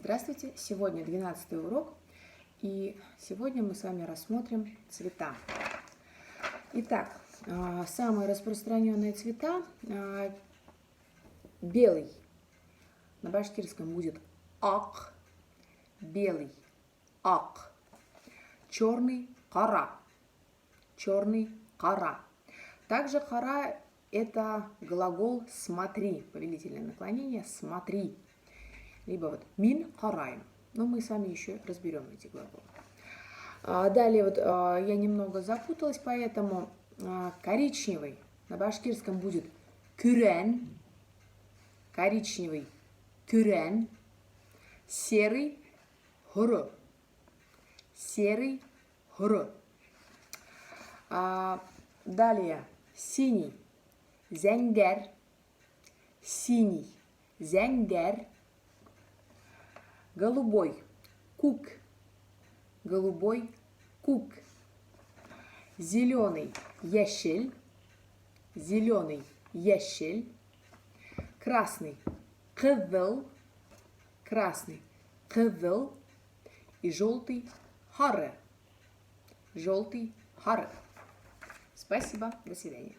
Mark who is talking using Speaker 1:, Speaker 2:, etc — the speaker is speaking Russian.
Speaker 1: Здравствуйте! Сегодня 12 урок, и сегодня мы с вами рассмотрим цвета. Итак, самые распространенные цвета. Белый на башкирском будет ак, белый ак, черный кара, черный кара. Также кара – это глагол смотри, повелительное наклонение смотри. Либо вот мин караем. Но мы с вами еще разберем эти глаголы. Далее вот я немного запуталась, поэтому коричневый на башкирском будет күрен, коричневый күрен, серый хуру, серый хуру. Далее синий зәңгәр, синий зәңгәр. Голубой кук, голубой кук. Зеленый яшель, зеленый яшель. Красный кызыл, красный кызыл. И желтый харе, желтый харе. Спасибо, до свидания.